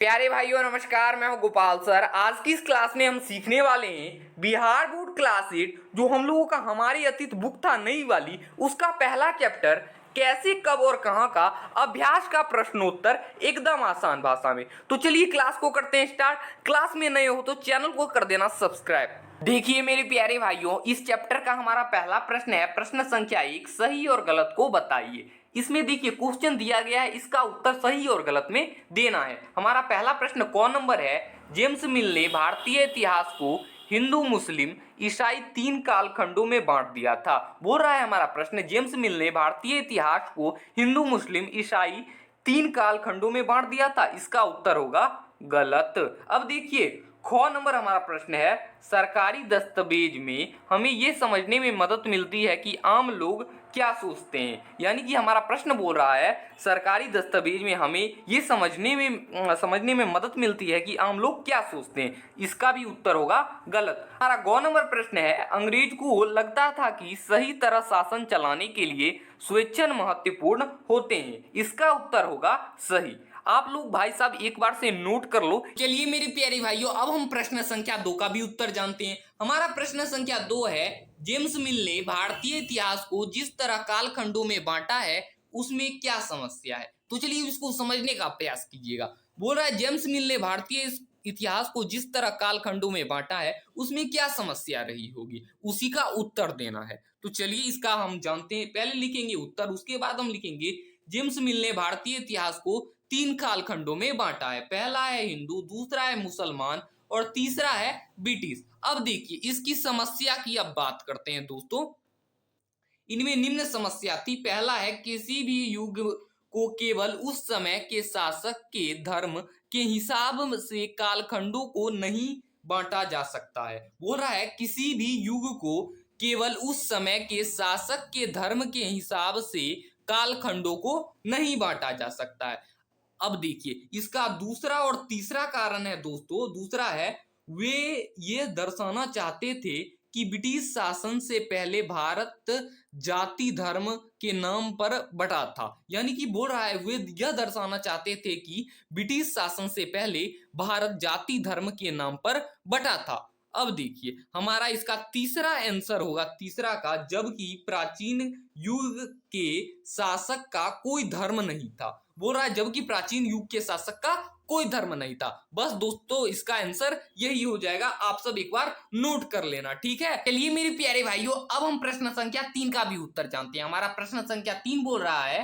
प्यारे भाइयों नमस्कार, मैं हूं गोपाल सर। आज की इस क्लास में हम सीखने वाले हैं बिहार बोर्ड क्लास 8 जो हम लोगों का हमारी अतीत बुक था नई वाली, उसका पहला चैप्टर कैसे कब और कहां का अभ्यास का प्रश्नोत्तर एकदम आसान भाषा में। तो चलिए क्लास को करते हैं स्टार्ट। क्लास में नए हो तो चैनल को कर देना सब्सक्राइब। देखिए मेरे प्यारे भाइयों, इस चैप्टर का हमारा पहला प्रश्न है प्रश्न संख्या 1, सही और गलत को बताइए। इसमें देखिए क्वेश्चन दिया गया है, इसका उत्तर सही और गलत में देना है। हमारा पहला प्रश्न कौन नंबर है? जेम्स मिल ने भारतीय इतिहास को हिंदू मुस्लिम ईसाई 3 कालखंडों में बांट दिया था। बोल रहा है हमारा प्रश्न, जेम्स मिल ने भारतीय इतिहास को हिंदू मुस्लिम ईसाई 3 कालखंडों में बांट दिया था। इसका उत्तर होगा गलत। अब देखिए ख नंबर हमारा प्रश्न है, सरकारी दस्तावेज में हमें यह समझने में मदद मिलती है कि आम लोग क्या सोचते हैं। यानी कि हमारा प्रश्न बोल रहा है सरकारी दस्तावेज में हमें ये समझने में मदद मिलती है कि आम लोग क्या सोचते हैं। इसका भी उत्तर होगा गलत। हमारा ग नंबर प्रश्न है, अंग्रेज को लगता था कि सही तरह शासन चलाने के लिए स्वेच्छन महत्वपूर्ण होते हैं। इसका उत्तर होगा सही। आप लोग भाई साहब एक बार से नोट कर लो। चलिए मेरे प्यारे भाइयों, अब हम प्रश्न संख्या 2 का भी उत्तर जानते हैं। हमारा प्रश्न संख्या 2 है, जेम्स मिल ने भारतीय इतिहास को जिस तरह कालखंडों में बांटा है उसमें क्या समस्या है। तो चलिए इसको समझने का प्रयास कीजिएगा। बोल रहा है जेम्स मिल ने भारतीय इतिहास को जिस तरह कालखंडों में बांटा है उसमें क्या समस्या रही होगी, उसी का उत्तर देना है। तो चलिए इसका हम जानते हैं। पहले लिखेंगे उत्तर, उसके बाद हम लिखेंगे जेम्स मिल ने भारतीय इतिहास को 3 कालखंडों में बांटा है। पहला है हिंदू, दूसरा है मुसलमान और तीसरा है ब्रिटिश। अब देखिए इसकी समस्या की अब बात करते हैं दोस्तों। इनमें निम्न समस्या थी। पहला है, किसी भी युग को केवल उस समय के शासक के धर्म के हिसाब से कालखंडों को नहीं बांटा जा सकता है। बोल रहा है किसी भी युग को केवल उस समय के शासक के धर्म के हिसाब से कालखंडों को नहीं बांटा जा सकता है। अब देखिए इसका दूसरा और तीसरा कारण है दोस्तों। दूसरा है, वे ये दर्शाना चाहते थे कि ब्रिटिश शासन से पहले भारत जाति धर्म के नाम पर बटा था। यानी कि बोल रहा है वे यह दर्शाना चाहते थे कि ब्रिटिश शासन से पहले भारत जाति धर्म के नाम पर बटा था। अब देखिए हमारा इसका तीसरा आंसर होगा तीसरा का, जबकि प्राचीन युग के शासक का कोई धर्म नहीं था। बोल रहा है जबकि प्राचीन युग के शासक का कोई धर्म नहीं था। बस दोस्तों इसका आंसर यही हो जाएगा। आप सब एक बार नोट कर लेना, ठीक है। चलिए मेरे प्यारे भाइयों, अब हम प्रश्न संख्या 3 का भी उत्तर जानते हैं। हमारा प्रश्न संख्या 3 बोल रहा है,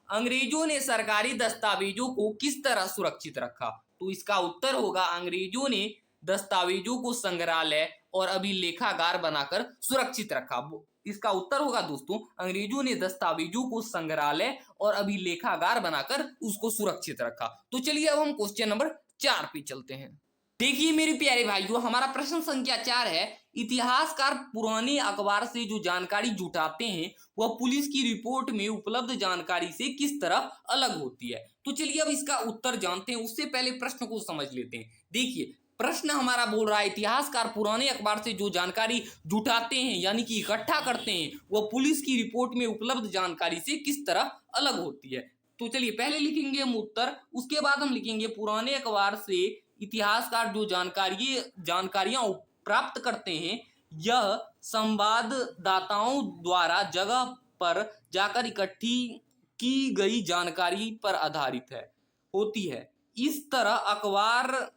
अंग्रेजों ने सरकारी दस्तावेजों को किस तरह सुरक्षित रखा। तो इसका उत्तर होगा, अंग्रेजों ने दस्तावेजों को संग्रहालय और अभिलेखागार बनाकर सुरक्षित रखा। इसका उत्तर होगा दोस्तों, अंग्रेजों ने दस्तावेजों को संग्रहालय और अभिलेखागार बनाकर उसको सुरक्षित रखा। तो चलिए अब हम क्वेश्चन नंबर 4 पे चलते हैं। देखिए मेरे प्यारे भाइयों, हमारा प्रश्न संख्या 4 है, इतिहासकार पुराने अखबार से जो जानकारी जुटाते हैं वह पुलिस की रिपोर्ट में उपलब्ध जानकारी से किस तरह अलग होती है। तो चलिए अब इसका उत्तर जानते हैं। उससे पहले प्रश्न को समझ लेते हैं। देखिए प्रश्न हमारा बोल रहा है, इतिहासकार पुराने अखबार से जो जानकारी जुटाते हैं यानी कि इकट्ठा करते हैं वह पुलिस की रिपोर्ट में उपलब्ध जानकारी से किस तरह अलग होती है। तो चलिए पहले लिखेंगे हम उत्तर, उसके बाद हम लिखेंगे पुराने अखबार से इतिहासकार जो जानकारियां प्राप्त करते हैं यह संवाददाताओं द्वारा जगह पर जाकर इकट्ठी की गई जानकारी पर आधारित होती है। इस तरह अखबार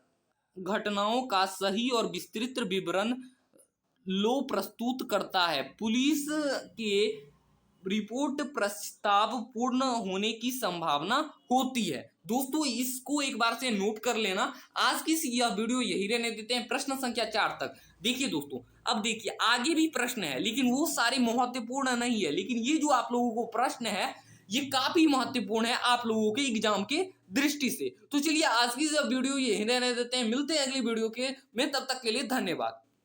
घटनाओं का सही और विस्तृत विवरण लो प्रस्तुत करता है। पुलिस के रिपोर्ट प्रस्ताव पूर्ण होने की संभावना होती है। दोस्तों इसको एक बार से नोट कर लेना। आज की यह वीडियो यही रहने देते हैं प्रश्न संख्या 4 तक। देखिए दोस्तों, अब देखिए आगे भी प्रश्न है लेकिन वो सारे महत्वपूर्ण नहीं है, लेकिन ये जो आप लोगों को प्रश्न है ये काफी महत्वपूर्ण है आप लोगों के एग्जाम के दृष्टि से। तो चलिए आज की वीडियो यही रहने देते हैं। मिलते हैं अगली वीडियो के में, तब तक के लिए धन्यवाद।